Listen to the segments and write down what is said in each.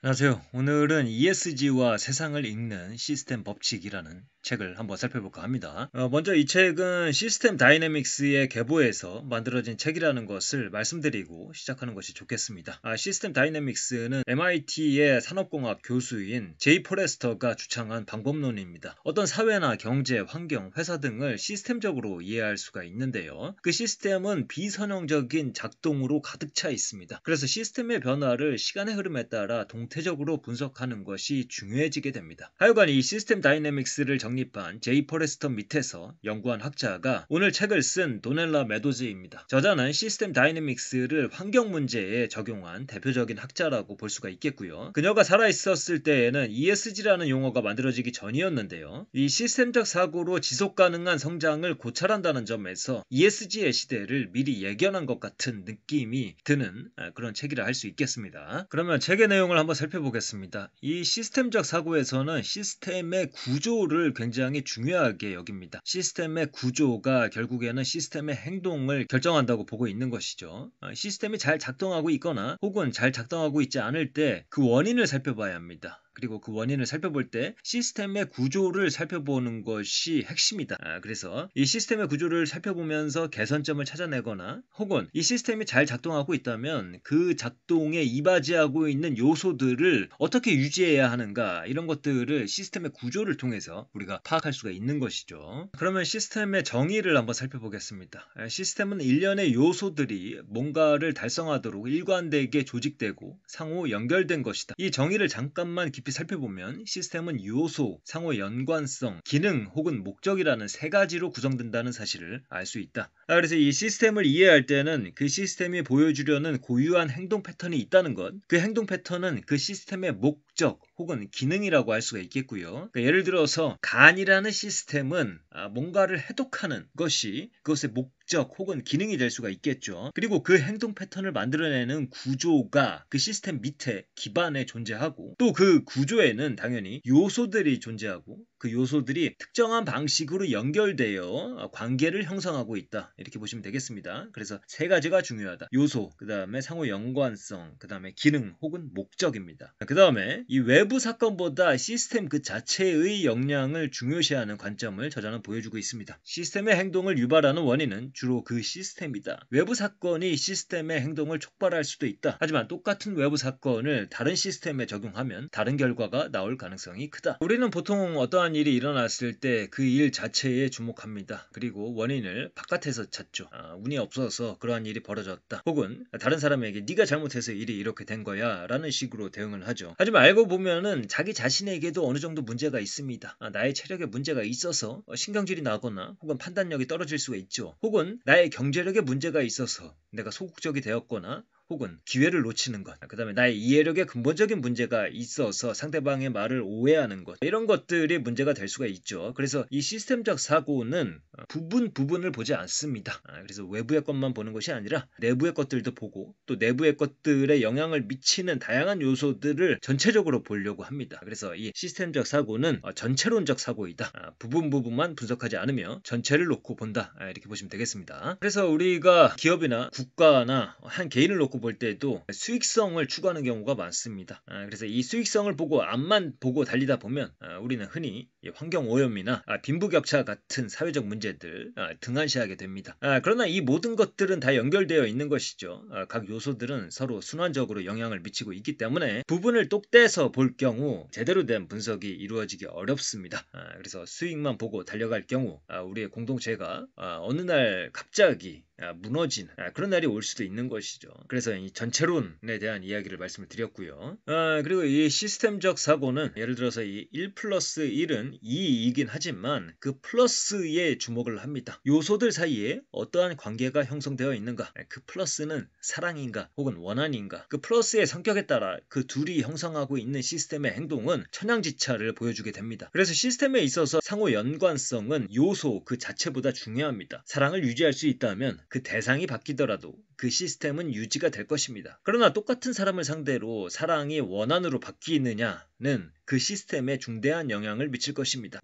안녕하세요. 오늘은 ESG와 세상을 읽는 시스템 법칙이라는 책을 한번 살펴볼까 합니다. 먼저 이 책은 시스템 다이내믹스의 계보에서 만들어진 책이라는 것을 말씀드리고 시작하는 것이 좋겠습니다. 시스템 다이내믹스는 MIT의 산업공학 교수인 제이 포레스터가 주창한 방법론입니다. 어떤 사회나 경제, 환경, 회사 등을 시스템적으로 이해할 수가 있는데요. 그 시스템은 비선형적인 작동으로 가득 차 있습니다. 그래서 시스템의 변화를 시간의 흐름에 따라 동태적으로 분석하는 것이 중요해지게 됩니다. 하여간 이 시스템 다이내믹스를 정립한 제이 포레스터 밑에서 연구한 학자가 오늘 책을 쓴 도넬라 메도즈입니다. 저자는 시스템 다이내믹스를 환경 문제에 적용한 대표적인 학자라고 볼 수가 있겠고요. 그녀가 살아있었을 때에는 ESG라는 용어가 만들어지기 전이었는데요. 이 시스템적 사고로 지속 가능한 성장을 고찰한다는 점에서 ESG의 시대를 미리 예견한 것 같은 느낌이 드는 그런 책이라 할 수 있겠습니다. 그러면 책의 내용을 한번 살펴보겠습니다. 이 시스템적 사고에서는 시스템의 구조를 굉장히 중요하게 여깁니다. 시스템의 구조가 결국에는 시스템의 행동을 결정한다고 보고 있는 것이죠. 시스템이 잘 작동하고 있거나 혹은 잘 작동하고 있지 않을 때 그 원인을 살펴봐야 합니다. 그리고 그 원인을 살펴볼 때 시스템의 구조를 살펴보는 것이 핵심이다. 그래서 이 시스템의 구조를 살펴보면서 개선점을 찾아내거나 혹은 이 시스템이 잘 작동하고 있다면 그 작동에 이바지하고 있는 요소들을 어떻게 유지해야 하는가, 이런 것들을 시스템의 구조를 통해서 우리가 파악할 수가 있는 것이죠. 그러면 시스템의 정의를 한번 살펴보겠습니다. 시스템은 일련의 요소들이 뭔가를 달성하도록 일관되게 조직되고 상호 연결된 것이다. 이 정의를 잠깐만 깊이 살펴보면 시스템은 요소, 상호 연관성, 기능 혹은 목적이라는 세 가지로 구성된다는 사실을 알 수 있다. 그래서 이 시스템을 이해할 때는 그 시스템이 보여주려는 고유한 행동 패턴이 있다는 것, 그 행동 패턴은 그 시스템의 목적 혹은 기능이라고 할 수가 있겠고요. 그러니까 예를 들어서 간이라는 시스템은 뭔가를 해독하는 것이 그것의 목적 혹은 기능이 될 수가 있겠죠. 그리고 그 행동 패턴을 만들어내는 구조가 그 시스템 밑에 기반에 존재하고, 또 그 구조에는 당연히 요소들이 존재하고 그 요소들이 특정한 방식으로 연결되어 관계를 형성하고 있다, 이렇게 보시면 되겠습니다. 그래서 세 가지가 중요하다. 요소, 그 다음에 상호 연관성, 그 다음에 기능 혹은 목적입니다. 그 다음에 이 외부 사건보다 시스템 그 자체의 역량을 중요시하는 관점을 저자는 보여주고 있습니다. 시스템의 행동을 유발하는 원인은 주로 그 시스템이다. 외부 사건이 시스템의 행동을 촉발할 수도 있다. 하지만 똑같은 외부 사건을 다른 시스템에 적용하면 다른 결과가 나올 가능성이 크다. 우리는 보통 어떠한 일이 일어났을 때 그 일 자체에 주목합니다. 그리고 원인을 바깥에서 찾죠. 운이 없어서 그러한 일이 벌어졌다. 혹은 다른 사람에게 네가 잘못해서 일이 이렇게 된 거야 라는 식으로 대응을 하죠. 하지만 알고 보면은 자기 자신에게도 어느 정도 문제가 있습니다. 나의 체력에 문제가 있어서 신경질이 나거나 혹은 판단력이 떨어질 수가 있죠. 혹은 나의 경제력에 문제가 있어서 내가 소극적이 되었거나 혹은 기회를 놓치는 것, 그 다음에 나의 이해력에 근본적인 문제가 있어서 상대방의 말을 오해하는 것, 이런 것들이 문제가 될 수가 있죠. 그래서 이 시스템적 사고는 부분을 보지 않습니다. 그래서 외부의 것만 보는 것이 아니라 내부의 것들도 보고, 또 내부의 것들에 영향을 미치는 다양한 요소들을 전체적으로 보려고 합니다. 그래서 이 시스템적 사고는 전체론적 사고이다. 부분만 분석하지 않으며 전체를 놓고 본다, 이렇게 보시면 되겠습니다. 그래서 우리가 기업이나 국가나 한 개인을 놓고 볼 때도 수익성을 추구하는 경우가 많습니다. 그래서 이 수익성을 보고 앞만 보고 달리다 보면 우리는 흔히 환경오염이나 빈부격차 같은 사회적 문제들 등한시하게 됩니다. 그러나 이 모든 것들은 다 연결되어 있는 것이죠. 각 요소들은 서로 순환적으로 영향을 미치고 있기 때문에 부분을 똑 떼서 볼 경우 제대로 된 분석이 이루어지기 어렵습니다. 그래서 수익만 보고 달려갈 경우 우리의 공동체가 어느 날 갑자기 무너진 그런 날이 올 수도 있는 것이죠. 그래서 이 전체론에 대한 이야기를 말씀을 드렸고요. 그리고 이 시스템적 사고는 예를 들어서 이 1 플러스 1은 2이긴 하지만 그 플러스에 주목을 합니다. 요소들 사이에 어떠한 관계가 형성되어 있는가, 그 플러스는 사랑인가 혹은 원한인가, 그 플러스의 성격에 따라 그 둘이 형성하고 있는 시스템의 행동은 천양지차를 보여주게 됩니다. 그래서 시스템에 있어서 상호 연관성은 요소 그 자체보다 중요합니다. 사랑을 유지할 수 있다면 그 대상이 바뀌더라도 그 시스템은 유지가 될 것입니다. 그러나 똑같은 사람을 상대로 사랑이 원한으로 바뀌느냐는 그 시스템에 중대한 영향을 미칠 것입니다.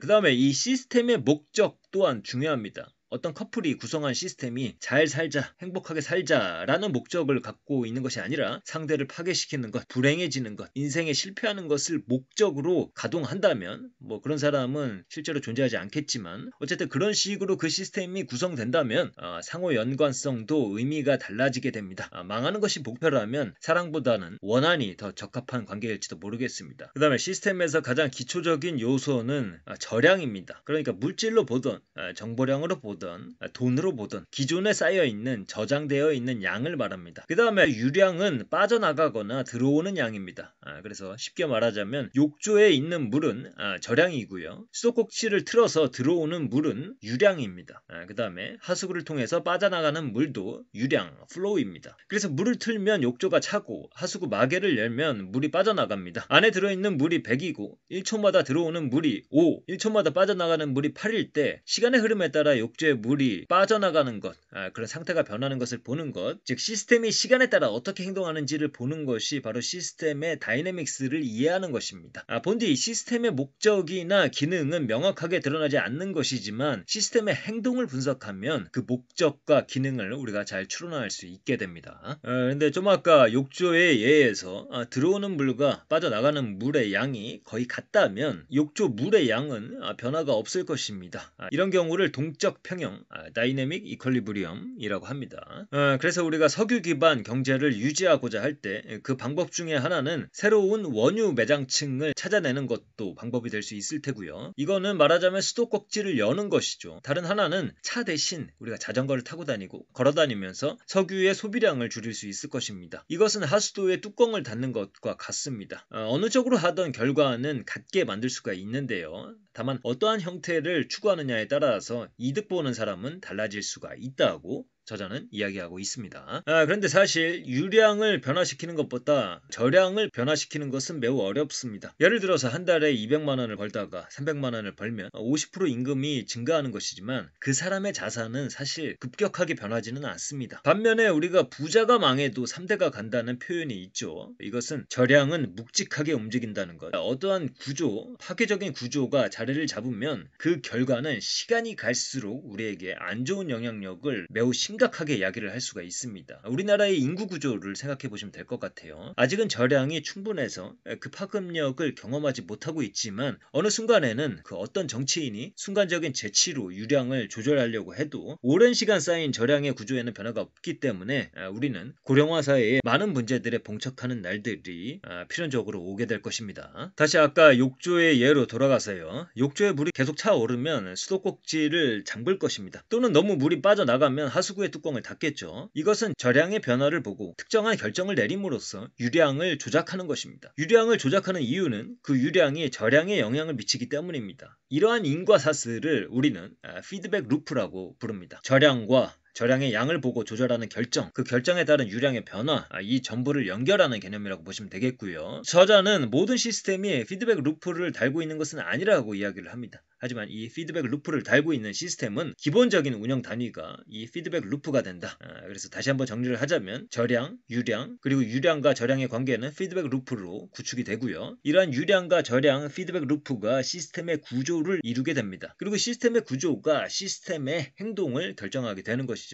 그 다음에 이 시스템의 목적 또한 중요합니다. 어떤 커플이 구성한 시스템이 잘 살자, 행복하게 살자라는 목적을 갖고 있는 것이 아니라 상대를 파괴시키는 것, 불행해지는 것, 인생에 실패하는 것을 목적으로 가동한다면 뭐 그런 사람은 실제로 존재하지 않겠지만 어쨌든 그런 식으로 그 시스템이 구성된다면 상호 연관성도 의미가 달라지게 됩니다. 망하는 것이 목표라면 사랑보다는 원한이 더 적합한 관계일지도 모르겠습니다. 그 다음에 시스템에서 가장 기초적인 요소는 저량입니다. 그러니까 물질로 보던 정보량으로 보던 돈으로 보던 기존에 쌓여있는 저장되어 있는 양을 말합니다. 그 다음에 유량은 빠져나가거나 들어오는 양입니다. 그래서 쉽게 말하자면 욕조에 있는 물은 저량이고요. 수도꼭지를 틀어서 들어오는 물은 유량입니다. 그 다음에 하수구를 통해서 빠져나가는 물도 유량, flow입니다. 그래서 물을 틀면 욕조가 차고 하수구 마개를 열면 물이 빠져나갑니다. 안에 들어있는 물이 100이고 1초마다 들어오는 물이 5, 1초마다 빠져나가는 물이 8일 때 시간의 흐름에 따라 욕조의 물이 빠져나가는 것, 그런 상태가 변하는 것을 보는 것, 즉 시스템이 시간에 따라 어떻게 행동하는지를 보는 것이 바로 시스템의 다이내믹스를 이해하는 것입니다. 본디 시스템의 목적이나 기능은 명확하게 드러나지 않는 것이지만 시스템의 행동을 분석하면 그 목적과 기능을 우리가 잘 추론할 수 있게 됩니다. 근데 좀 아까 욕조의 예에서 들어오는 물과 빠져나가는 물의 양이 거의 같다면 욕조 물의 양은 변화가 없을 것입니다. 이런 경우를 동적 평형, 다이내믹 이퀄리브리엄이라고 합니다. 그래서 우리가 석유 기반 경제를 유지하고자 할 때 그 방법 중에 하나는 새로운 원유 매장층을 찾아내는 것도 방법이 될 수 있을 테고요. 이거는 말하자면 수도꼭지를 여는 것이죠. 다른 하나는 차 대신 우리가 자전거를 타고 다니고 걸어 다니면서 석유의 소비량을 줄일 수 있을 것입니다. 이것은 하수도의 뚜껑을 닫는 것과 같습니다. 어느 쪽으로 하던 결과는 같게 만들 수가 있는데요. 다만 어떠한 형태를 추구하느냐에 따라서 이득 보는 사람은 달라질 수가 있다고 저자는 이야기하고 있습니다. 그런데 사실 유량을 변화시키는 것보다 저량을 변화시키는 것은 매우 어렵습니다. 예를 들어서 한 달에 200만 원을 벌다가 300만 원을 벌면 50% 임금이 증가하는 것이지만 그 사람의 자산은 사실 급격하게 변하지는 않습니다. 반면에 우리가 부자가 망해도 3대가 간다는 표현이 있죠. 이것은 저량은 묵직하게 움직인다는 것. 어떠한 구조, 파괴적인 구조가 자리를 잡으면 그 결과는 시간이 갈수록 우리에게 안 좋은 영향력을 매우 심각하게 이야기를 할 수가 있습니다. 우리나라의 인구 구조를 생각해 보시면 될 것 같아요. 아직은 저량이 충분해서 그 파급력을 경험하지 못하고 있지만 어느 순간에는 그 어떤 정치인이 순간적인 재치로 유량을 조절하려고 해도 오랜 시간 쌓인 저량의 구조에는 변화가 없기 때문에 우리는 고령화 사회에 많은 문제들에 봉착하는 날들이 필연적으로 오게 될 것입니다. 다시 아까 욕조의 예로 돌아가서요. 욕조에 물이 계속 차오르면 수도꼭지를 잠글 것입니다. 또는 너무 물이 빠져나가면 하수구의 뚜껑을 닫겠죠. 이것은 저량의 변화를 보고 특정한 결정을 내림으로써 유량을 조작하는 것입니다. 유량을 조작하는 이유는 그 유량이 저량에 영향을 미치기 때문입니다. 이러한 인과 사슬을 우리는 피드백 루프라고 부릅니다. 저량의 양을 보고 조절하는 결정, 그 결정에 따른 유량의 변화, 이 전부를 연결하는 개념이라고 보시면 되겠고요. 저자는 모든 시스템이 피드백 루프를 달고 있는 것은 아니라고 이야기를 합니다. 하지만 이 피드백 루프를 달고 있는 시스템은 기본적인 운영 단위가 이 피드백 루프가 된다. 그래서 다시 한번 정리를 하자면 저량, 유량, 그리고 유량과 저량의 관계는 피드백 루프로 구축이 되고요. 이러한 유량과 저량, 피드백 루프가 시스템의 구조를 이루게 됩니다. 그리고 시스템의 구조가 시스템의 행동을 결정하게 되는 것이죠.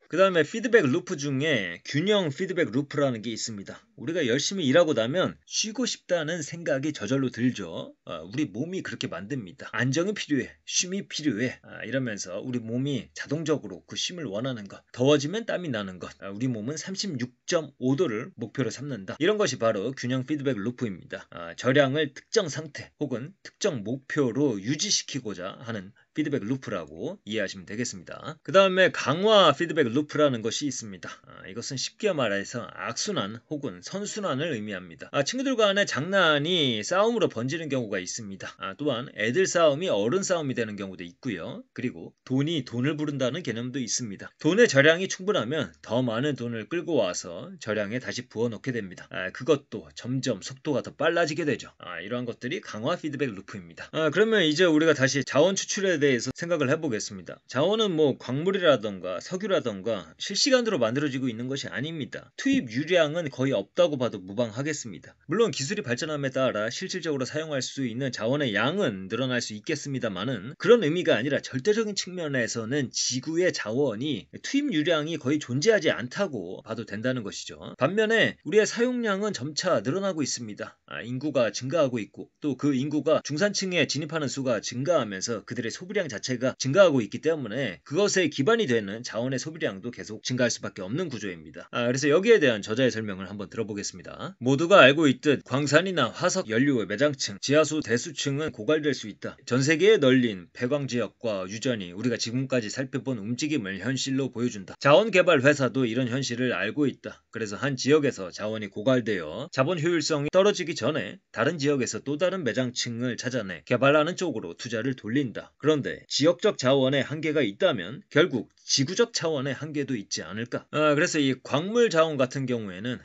그 다음에 피드백 루프 중에 균형 피드백 루프라는 게 있습니다. 우리가 열심히 일하고 나면 쉬고 싶다는 생각이 저절로 들죠. 우리 몸이 그렇게 만듭니다. 안정이 필요해, 쉼이 필요해, 이러면서 우리 몸이 자동적으로 그 쉼을 원하는 것, 더워지면 땀이 나는 것, 우리 몸은 36.5도를 목표로 삼는다. 이런 것이 바로 균형 피드백 루프입니다. 저량을 특정 상태 혹은 특정 목표로 유지시키고자 하는 피드백 루프라고 이해하시면 되겠습니다. 그 다음에 강화 피드백 루프라는 것이 있습니다. 이것은 쉽게 말해서 악순환 혹은 선순환을 의미합니다. 친구들 간의 장난이 싸움으로 번지는 경우가 있습니다. 또한 애들 싸움이 어른 싸움이 되는 경우도 있고요. 그리고 돈이 돈을 부른다는 개념도 있습니다. 돈의 저량이 충분하면 더 많은 돈을 끌고 와서 저량에 다시 부어넣게 됩니다. 그것도 점점 속도가 더 빨라지게 되죠. 이러한 것들이 강화 피드백 루프입니다. 그러면 이제 우리가 다시 자원 추출에 대해서 생각을 해보겠습니다. 자원은 뭐 광물이라던가 석유라던가 실시간으로 만들어지고 있는 것이 아닙니다. 투입 유량은 거의 없다고 봐도 무방하겠습니다. 물론 기술이 발전함에 따라 실질적으로 사용할 수 있는 자원의 양은 늘어날 수 있겠습니다만은 그런 의미가 아니라 절대적인 측면에서는 지구의 자원이 투입 유량이 거의 존재하지 않다고 봐도 된다는 것이죠. 반면에 우리의 사용량은 점차 늘어나고 있습니다. 인구가 증가하고 있고 또 그 인구가 중산층에 진입하는 수가 증가하면서 그들의 소비량 자체가 증가하고 있기 때문에 그것에 기반이 되는 자원의 소비량도 계속 증가할 수밖에 없는 구조입니다. 그래서 여기에 대한 저자의 설명을 한번 들어보겠습니다. 모두가 알고 있듯 광산이나 화석 연료의 매장층, 지하수 대수층은 고갈될 수 있다. 전 세계에 널린 폐광 지역과 유전이 우리가 지금까지 살펴본 움직임을 현실로 보여준다. 자원 개발 회사도 이런 현실을 알고 있다. 그래서 한 지역에서 자원이 고갈되어 자본 효율성이 떨어지기 전에 다른 지역에서 또 다른 매장층을 찾아내 개발하는 쪽으로 투자를 돌린다. 그런데 지역적 자원의 한계가 있다면 결국 지구적 차원의 한계도 있지 않을까? 그래서 이 광물 자원 같은 경우에는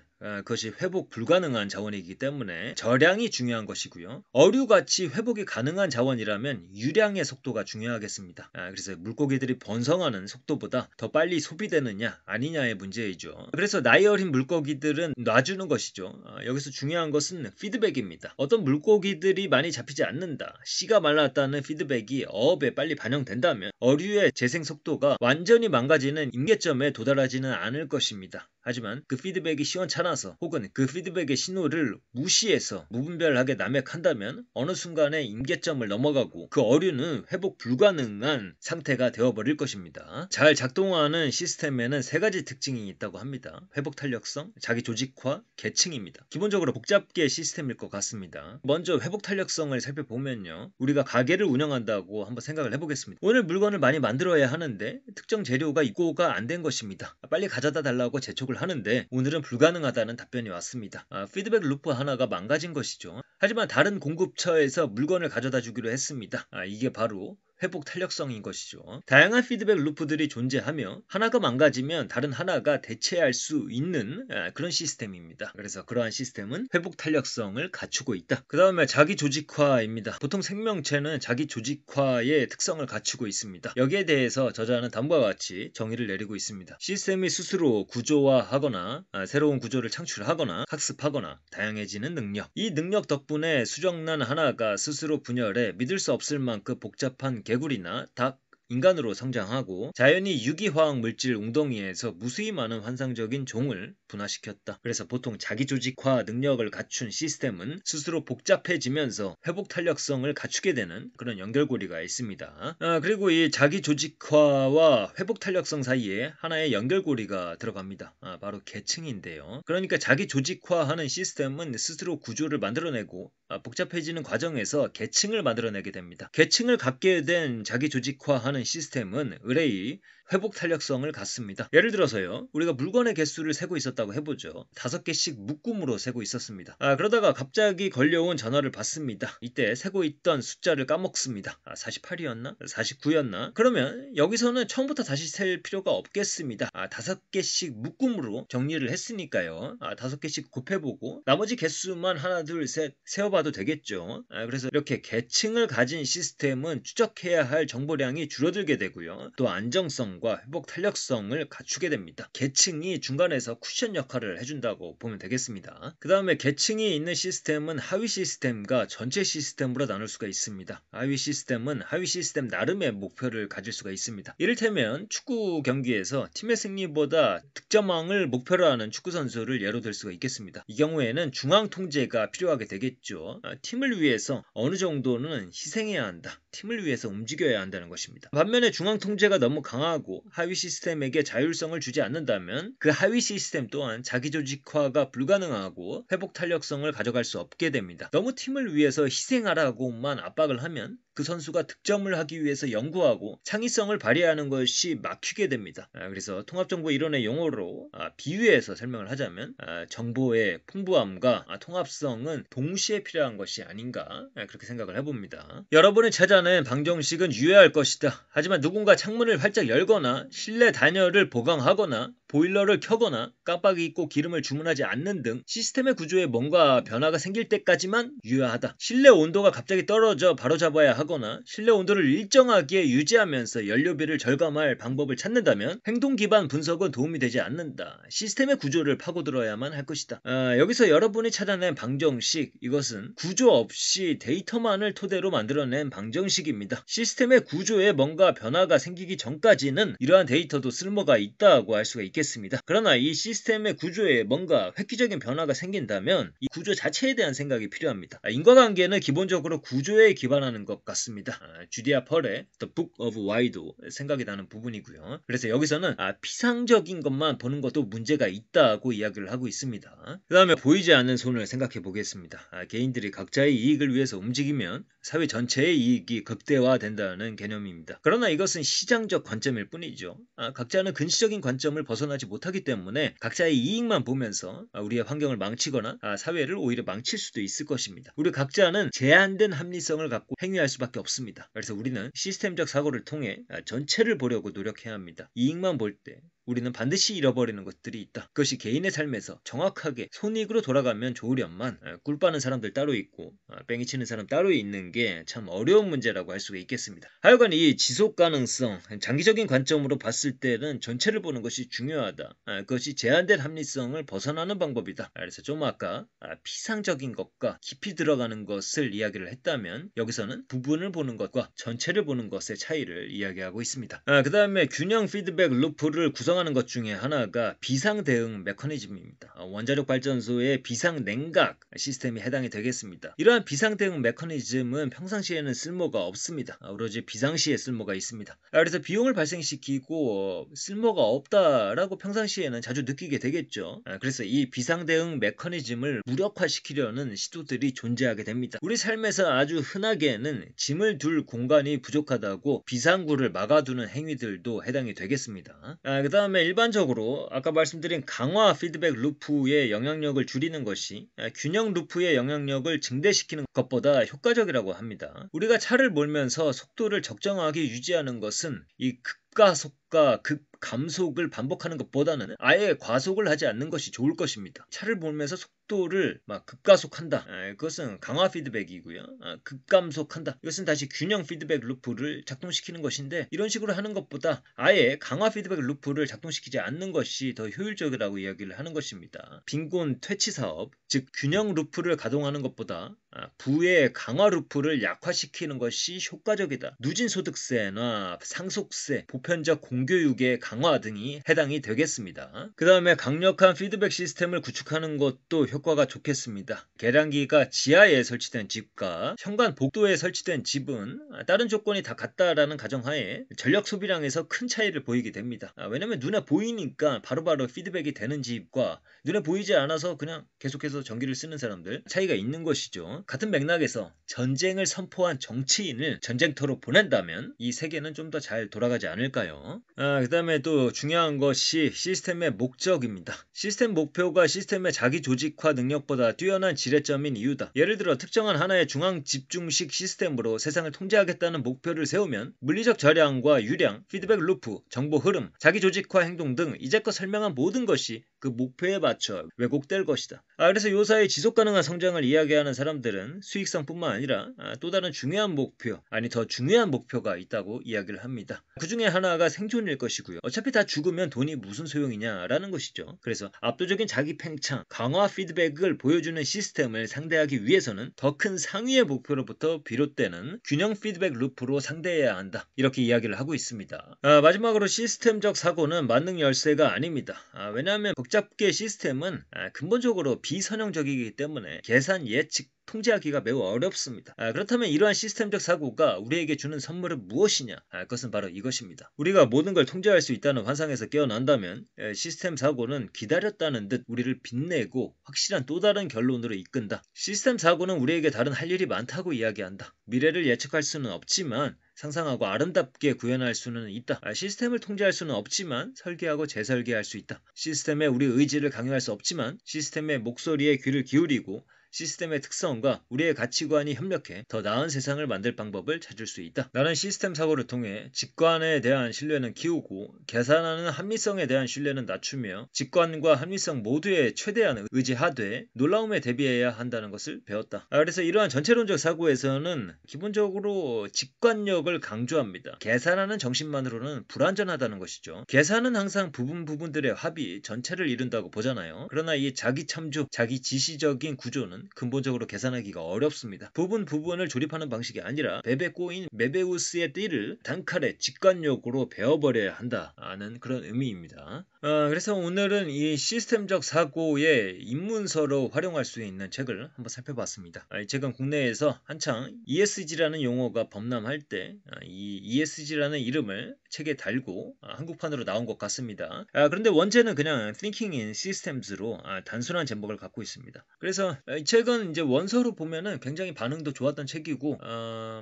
그것이 회복 불가능한 자원이기 때문에 저량이 중요한 것이고요. 어류같이 회복이 가능한 자원이라면 유량의 속도가 중요하겠습니다. 그래서 물고기들이 번성하는 속도보다 더 빨리 소비되느냐 아니냐의 문제이죠. 그래서 나이 어린 물고기들은 놔주는 것이죠. 여기서 중요한 것은 피드백입니다. 어떤 물고기들이 많이 잡히지 않는다, 씨가 말랐다는 피드백이 어업에 빨리 반영된다면 어류의 재생 속도가 완전히 망가지는 임계점에 도달하지는 않을 것입니다. 하지만 그 피드백이 시원찮아서 혹은 그 피드백의 신호를 무시해서 무분별하게 남획한다면 어느 순간에 임계점을 넘어가고 그 어류는 회복 불가능한 상태가 되어버릴 것입니다. 잘 작동하는 시스템에는 세 가지 특징이 있다고 합니다. 회복 탄력성, 자기 조직화, 계층입니다. 기본적으로 복잡게 시스템일 것 같습니다. 먼저 회복 탄력성을 살펴보면요. 우리가 가게를 운영한다고 한번 생각을 해보겠습니다. 오늘 물건을 많이 만들어야 하는데 특정 재료가 입고가 안 된 것입니다. 빨리 가져다 달라고 재촉을 하는데 오늘은 불가능하다는 답변이 왔습니다. 피드백 루프 하나가 망가진 것이죠. 하지만 다른 공급처에서 물건을 가져다 주기로 했습니다. 이게 바로 회복 탄력성인 것이죠. 다양한 피드백 루프들이 존재하며 하나가 망가지면 다른 하나가 대체할 수 있는 그런 시스템입니다. 그래서 그러한 시스템은 회복 탄력성을 갖추고 있다. 그 다음에 자기 조직화입니다. 보통 생명체는 자기 조직화의 특성을 갖추고 있습니다. 여기에 대해서 저자는 다음과 같이 정의를 내리고 있습니다. 시스템이 스스로 구조화하거나 새로운 구조를 창출하거나 학습하거나 다양해지는 능력. 이 능력 덕분에 수정란 하나가 스스로 분열해 믿을 수 없을 만큼 복잡한 개구리나 닭, 인간으로 성장하고 자연히 유기화학 물질 웅덩이에서 무수히 많은 환상적인 종을 분화시켰다. 그래서 보통 자기 조직화 능력을 갖춘 시스템은 스스로 복잡해지면서 회복 탄력성을 갖추게 되는 그런 연결고리가 있습니다. 그리고 이 자기 조직화와 회복 탄력성 사이에 하나의 연결고리가 들어갑니다. 바로 계층인데요. 그러니까 자기 조직화하는 시스템은 스스로 구조를 만들어내고 복잡해지는 과정에서 계층을 만들어내게 됩니다. 계층을 갖게 된 자기 조직화하는 시스템은 의뢰이 회복 탄력성을 갖습니다. 예를 들어서요. 우리가 물건의 개수를 세고 있었다고 해보죠. 5개씩 묶음으로 세고 있었습니다. 그러다가 갑자기 걸려온 전화를 받습니다. 이때 세고 있던 숫자를 까먹습니다. 48이었나? 49였나? 그러면 여기서는 처음부터 다시 셀 필요가 없겠습니다. 5개씩 묶음으로 정리를 했으니까요. 5개씩 곱해보고 나머지 개수만 하나 둘 셋 세어봐도 되겠죠. 그래서 이렇게 계층을 가진 시스템은 추적해야 할 정보량이 줄어들게 되고요. 또 안정성과 회복 탄력성을 갖추게 됩니다. 계층이 중간에서 쿠션 역할을 해준다고 보면 되겠습니다. 그 다음에 계층이 있는 시스템은 하위 시스템과 전체 시스템으로 나눌 수가 있습니다. 하위 시스템은 하위 시스템 나름의 목표를 가질 수가 있습니다. 이를테면 축구 경기에서 팀의 승리보다 득점왕을 목표로 하는 축구 선수를 예로 들 수가 있겠습니다. 이 경우에는 중앙 통제가 필요하게 되겠죠. 팀을 위해서 어느 정도는 희생해야 한다. 팀을 위해서 움직여야 한다는 것입니다. 반면에 중앙 통제가 너무 강하고 하위 시스템에게 자율성을 주지 않는다면 그 하위 시스템 또한 자기 조직화가 불가능하고 회복 탄력성을 가져갈 수 없게 됩니다. 너무 팀을 위해서 희생하라고만 압박을 하면 그 선수가 득점을 하기 위해서 연구하고 창의성을 발휘하는 것이 막히게 됩니다. 그래서 통합정보 이론의 용어로 비유해서 설명을 하자면 정보의 풍부함과 통합성은 동시에 필요한 것이 아닌가 그렇게 생각을 해봅니다. 여러분이 찾아낸 방정식은 유효할 것이다. 하지만 누군가 창문을 활짝 열거나 실내 단열을 보강하거나 보일러를 켜거나 깜빡이 잊고 기름을 주문하지 않는 등 시스템의 구조에 뭔가 변화가 생길 때까지만 유효하다. 실내 온도가 갑자기 떨어져 바로잡아야 하거나 실내 온도를 일정하게 유지하면서 연료비를 절감할 방법을 찾는다면 행동 기반 분석은 도움이 되지 않는다. 시스템의 구조를 파고들어야만 할 것이다. 여기서 여러분이 찾아낸 방정식, 이것은 구조 없이 데이터만을 토대로 만들어낸 방정식입니다. 시스템의 구조에 뭔가 변화가 생기기 전까지는 이러한 데이터도 쓸모가 있다고 할 수가 있겠습니다. 그러나 이 시스템의 구조에 뭔가 획기적인 변화가 생긴다면 이 구조 자체에 대한 생각이 필요합니다. 인과관계는 기본적으로 구조에 기반하는 것 같습니다. 주디아 펄의 The Book of Why도 생각이 나는 부분이고요. 그래서 여기서는 피상적인 것만 보는 것도 문제가 있다고 이야기를 하고 있습니다. 그 다음에 보이지 않는 손을 생각해 보겠습니다. 개인들이 각자의 이익을 위해서 움직이면 사회 전체의 이익이 극대화된다는 개념입니다. 그러나 이것은 시장적 관점일 뿐이죠. 각자는 근시적인 관점을 벗어나지 못하기 때문에 각자의 이익만 보면서 우리의 환경을 망치거나 사회를 오히려 망칠 수도 있을 것입니다. 우리 각자는 제한된 합리성을 갖고 행위할 수밖에 없습니다. 그래서 우리는 시스템적 사고를 통해 전체를 보려고 노력해야 합니다. 이익만 볼 때 우리는 반드시 잃어버리는 것들이 있다. 그것이 개인의 삶에서 정확하게 손익으로 돌아가면 좋으련만 꿀 빠는 사람들 따로 있고 뺑이 치는 사람 따로 있는 게 참 어려운 문제라고 할 수가 있겠습니다. 하여간 이 지속 가능성, 장기적인 관점으로 봤을 때는 전체를 보는 것이 중요하다. 그것이 제한된 합리성을 벗어나는 방법이다. 그래서 좀 아까 피상적인 것과 깊이 들어가는 것을 이야기를 했다면 여기서는 부분을 보는 것과 전체를 보는 것의 차이를 이야기하고 있습니다. 그 다음에 균형 피드백 루프를 구성하는 것 중에 하나가 비상 대응 메커니즘입니다. 원자력 발전소의 비상 냉각 시스템이 해당이 되겠습니다. 이러한 비상 대응 메커니즘은 평상시에는 쓸모가 없습니다. 오로지 비상시에 쓸모가 있습니다. 그래서 비용을 발생시키고 쓸모가 없다라고 평상시에는 자주 느끼게 되겠죠. 그래서 이 비상 대응 메커니즘을 무력화시키려는 시도들이 존재하게 됩니다. 우리 삶에서 아주 흔하게는 짐을 둘 공간이 부족하다고 비상구를 막아두는 행위들도 해당이 되겠습니다. 그 다음에 일반적으로 아까 말씀드린 강화 피드백 루프의 영향력을 줄이는 것이 균형 루프의 영향력을 증대시키는 것보다 효과적이라고 합니다. 우리가 차를 몰면서 속도를 적정하게 유지하는 것은 이 급가속과 급감속을 반복하는 것보다는 아예 과속을 하지 않는 것이 좋을 것입니다. 차를 몰면서 속도를 막 급가속한다. 그것은 강화 피드백이고요. 급감속한다. 이것은 다시 균형 피드백 루프를 작동시키는 것인데 이런 식으로 하는 것보다 아예 강화 피드백 루프를 작동시키지 않는 것이 더 효율적이라고 이야기를 하는 것입니다. 빈곤 퇴치 사업, 즉 균형 루프를 가동하는 것보다 부의 강화 루프를 약화시키는 것이 효과적이다. 누진소득세나 상속세, 보편적 공교육의 강화 등이 해당이 되겠습니다. 그 다음에 강력한 피드백 시스템을 구축하는 것도 효과가 좋겠습니다. 계량기가 지하에 설치된 집과 현관 복도에 설치된 집은 다른 조건이 다 같다라는 가정하에 전력 소비량에서 큰 차이를 보이게 됩니다. 왜냐면 눈에 보이니까 바로바로 피드백이 되는 집과 눈에 보이지 않아서 그냥 계속해서 전기를 쓰는 사람들 차이가 있는 것이죠. 같은 맥락에서 전쟁을 선포한 정치인을 전쟁터로 보낸다면 이 세계는 좀 더 잘 돌아가지 않을까요? 그 다음에 또 중요한 것이 시스템의 목적입니다. 시스템 목표가 시스템의 자기 조직화 능력보다 뛰어난 지뢰점인 이유다. 예를 들어 특정한 하나의 중앙 집중식 시스템으로 세상을 통제하겠다는 목표를 세우면 물리적 저량과 유량, 피드백 루프, 정보 흐름, 자기 조직화 행동 등 이제껏 설명한 모든 것이 그 목표에 맞춰 왜곡될 것이다. 그래서 요사의 지속 가능한 성장을 이야기하는 사람들은 수익성뿐만 아니라 또 다른 중요한 목표, 아니 더 중요한 목표가 있다고 이야기를 합니다. 그 중에 하나가 생존일 것이고요. 어차피 다 죽으면 돈이 무슨 소용이냐라는 것이죠. 그래서 압도적인 자기 팽창, 강화 피드백을 보여주는 시스템을 상대하기 위해서는 더 큰 상위의 목표로부터 비롯되는 균형 피드백 루프로 상대해야 한다. 이렇게 이야기를 하고 있습니다. 마지막으로 시스템적 사고는 만능 열쇠가 아닙니다. 왜냐하면 복잡계 시스템은 근본적으로 비선형적이기 때문에 계산 예측 통제하기가 매우 어렵습니다. 그렇다면 이러한 시스템적 사고가 우리에게 주는 선물은 무엇이냐? 그것은 바로 이것입니다. 우리가 모든 걸 통제할 수 있다는 환상에서 깨어난다면 시스템 사고는 기다렸다는 듯 우리를 빛내고 확실한 또 다른 결론으로 이끈다. 시스템 사고는 우리에게 다른 할 일이 많다고 이야기한다. 미래를 예측할 수는 없지만 상상하고 아름답게 구현할 수는 있다. 시스템을 통제할 수는 없지만 설계하고 재설계할 수 있다. 시스템에 우리 의지를 강요할 수 없지만 시스템의 목소리에 귀를 기울이고 시스템의 특성과 우리의 가치관이 협력해 더 나은 세상을 만들 방법을 찾을 수 있다. 나는 시스템 사고를 통해 직관에 대한 신뢰는 키우고 계산하는 합리성에 대한 신뢰는 낮추며 직관과 합리성 모두에 최대한 의지하되 놀라움에 대비해야 한다는 것을 배웠다. 그래서 이러한 전체론적 사고에서는 기본적으로 직관력을 강조합니다. 계산하는 정신만으로는 불완전하다는 것이죠. 계산은 항상 부분들의 합이 전체를 이룬다고 보잖아요. 그러나 이 자기 참조, 자기 지시적인 구조는 근본적으로 계산하기가 어렵습니다. 부분을 조립하는 방식이 아니라 뱀에 꼬인 메베우스의 띠를 단칼에 직관력으로 베어버려야 한다는 그런 의미입니다. 그래서 오늘은 이 시스템적 사고의 입문서로 활용할 수 있는 책을 한번 살펴봤습니다. 이 책은 국내에서 한창 ESG라는 용어가 범람할 때 이 ESG라는 이름을 책에 달고 한국판으로 나온 것 같습니다. 그런데 원제는 그냥 Thinking in Systems로 단순한 제목을 갖고 있습니다. 그래서 이 책은 이제 원서로 보면은 굉장히 반응도 좋았던 책이고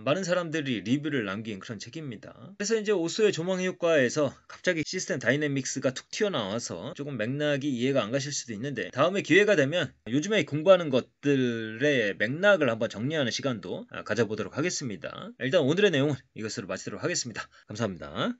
많은 사람들이 리뷰를 남긴 그런 책입니다. 그래서 이제 오스의 조망 효과에서 갑자기 시스템 다이내믹스가 툭 튀어나와서 조금 맥락이 이해가 안 가실 수도 있는데 다음에 기회가 되면 요즘에 공부하는 것들의 맥락을 한번 정리하는 시간도 가져보도록 하겠습니다. 일단 오늘의 내용은 이것으로 마치도록 하겠습니다. 감사합니다.